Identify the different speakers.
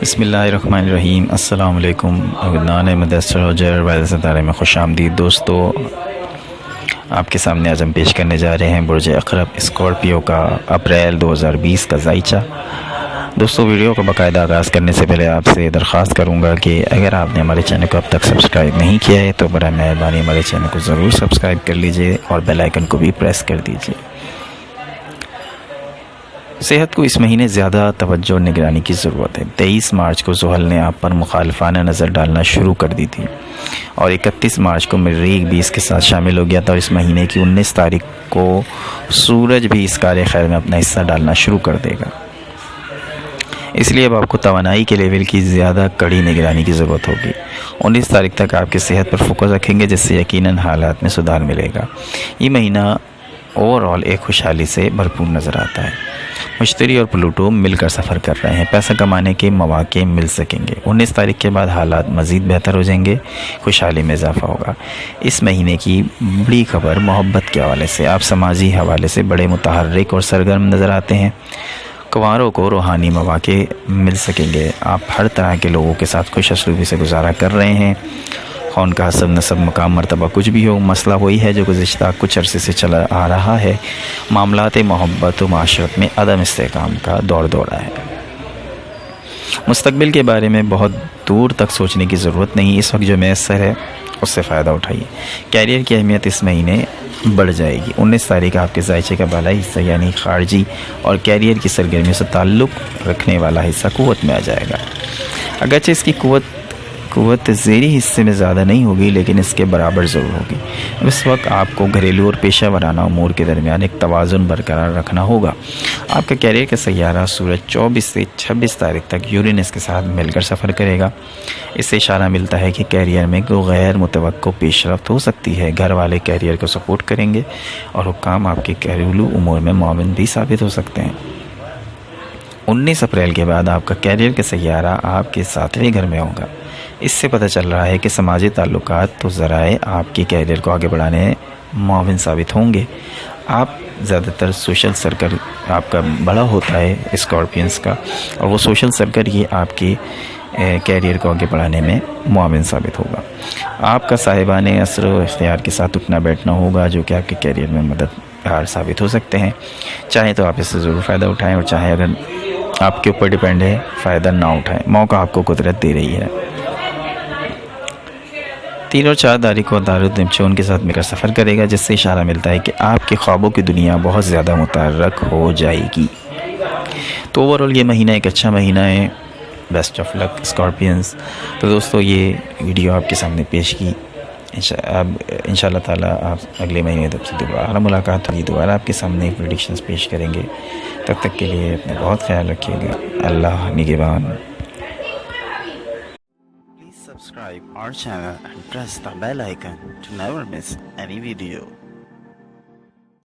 Speaker 1: बिस्मिल्लाहिर्रहमानिर्रहीम। अस्सलाम वालेकुम। अगनान मुदस्सर होजर वायद सितारे में खुश आमदीद। दोस्तों, आपके सामने आज हम पेश करने जा रहे हैं बुर्ज अक़रब स्कॉर्पियो का अप्रैल 2020 का जायचा। दोस्तों, वीडियो का बाकायदा आगाज़ करने से पहले आपसे दरख्वास्त करूंगा कि अगर आपने हमारे चैनल को अब तक सब्सक्राइब नहीं किया है तो बड़ा मेहरबानी हमारे चैनल को ज़रूर सब्सक्राइब कर लीजिए और बेल आइकन को भी प्रेस कर दीजिए। सेहत को इस महीने ज़्यादा तवज्जो और निगरानी की ज़रूरत है। 23 मार्च को ज़ुहल ने आप पर मुखालफाना नज़र डालना शुरू कर दी थी और 31 मार्च को मरीख भी इसके साथ शामिल हो गया था और इस महीने की 19 तारीख को सूरज भी इस कार्य खैर में अपना हिस्सा डालना शुरू कर देगा। इसलिए अब आपको तवानाई के लेवल की ज़्यादा कड़ी निगरानी की ज़रूरत होगी। 19 तारीख तक आपकी सेहत पर फोकस रखेंगे, जिससे यकीनन हालात में सुधार मिलेगा। ये महीना ओवरऑल एक खुशहाली से भरपूर नज़र आता है। मुश्तरी और प्लूटो मिलकर सफ़र कर रहे हैं, पैसा कमाने के मौके मिल सकेंगे। 19 तारीख के बाद हालात मज़ीद बेहतर हो जाएंगे, खुशहाली में इजाफ़ा होगा। इस महीने की बड़ी खबर मोहब्बत के हवाले से, आप समाजी हवाले से बड़े मुतहर्रिक और सरगर्म नज़र आते हैं। कुंवारों को रूहानी मौके मिल सकेंगे। आप हर तरह के लोगों के साथ खुश असलूबी से गुजारा कर रहे हैं। कौन का हसब नसब मकाम मर्तबा कुछ भी हो, मसला वही है जो गुज़िश्ता कुछ अरसे से चला आ रहा है। मामलात मोहब्बत व माशरत में अदम इस्तेकाम का दौर दौरा है। मुस्तकबिल के बारे में बहुत दूर तक सोचने की ज़रूरत नहीं, इस वक्त जो मैसर है उससे फ़ायदा उठाइए। कैरियर की अहमियत इस महीने बढ़ जाएगी। 19 तारीख आपके जायचे का बाला हिस्सा यानी खारजी और कैरियर की सरगर्मियों से ताल्लुक़ रखने वाला हिस्सा कुव्वत में आ जाएगा। अगरचे इसकी कुव्वत ज़ेरी हिस्से में ज़्यादा नहीं होगी, लेकिन इसके बराबर ज़रूर होगी। इस वक्त आपको घरेलू और पेशा वराना उमूर के दरमियान एक तवाज़ुन बरकरार रखना होगा। आपका कैरियर का सैयारा सूरज 24 से 26 तारीख तक यूरेनस के साथ मिलकर सफ़र करेगा। इससे इशारा मिलता है कि कैरियर में कोई गैर मुतवक्को पेशरफ्त हो सकती है। घर वाले कैरियर को सपोर्ट करेंगे और हुक्काम आपके घरेलू उमूर में मुआविन भी साबित हो सकते हैं। 19 अप्रैल के बाद आपका कैरियर का सैयारा आपके 7वें घर में होगा। इससे पता चल रहा है कि समाजी ताल्लुकात तो ज़राए आपके कैरियर को आगे बढ़ाने में मुआविन साबित होंगे। आप ज़्यादातर सोशल सर्कल आपका बड़ा होता है स्कॉर्पियंस का, और वो सोशल सर्कल ही आपके कैरियर को आगे बढ़ाने में मुआविन साबित होगा। आपका साहिबाने असर व इख्तियार के साथ उठना बैठना होगा, जो कि आपके कैरियर में मददगार साबित हो सकते हैं। चाहे तो आप इससे ज़रूर फ़ायदा उठाएँ, और चाहे अगर आपके ऊपर डिपेंड है फ़ायदा ना उठाएँ। मौका आपको कुदरत दे रही है। 3 और 4 तारीख को दारुद नेपच्यून के साथ मिलकर सफ़र करेगा, जिससे इशारा मिलता है कि आपके ख्वाबों की दुनिया बहुत ज़्यादा मुतहर्रिक हो जाएगी। तो ओवरऑल ये महीना एक अच्छा महीना है। Best of luck scorpions. तो दोस्तों, ये वीडियो आपके सामने पेश की। अब इंशाल्लाह ताला आप अगले महीने तब से दोबारा मुलाकात होगी, दोबारा आपके सामने प्रेडिक्शंस पेश करेंगे। तब तक के लिए अपना बहुत ख्याल रखिएगा। अल्लाह निगहबान।
Speaker 2: Subscribe our channel and press the bell icon to never miss any video.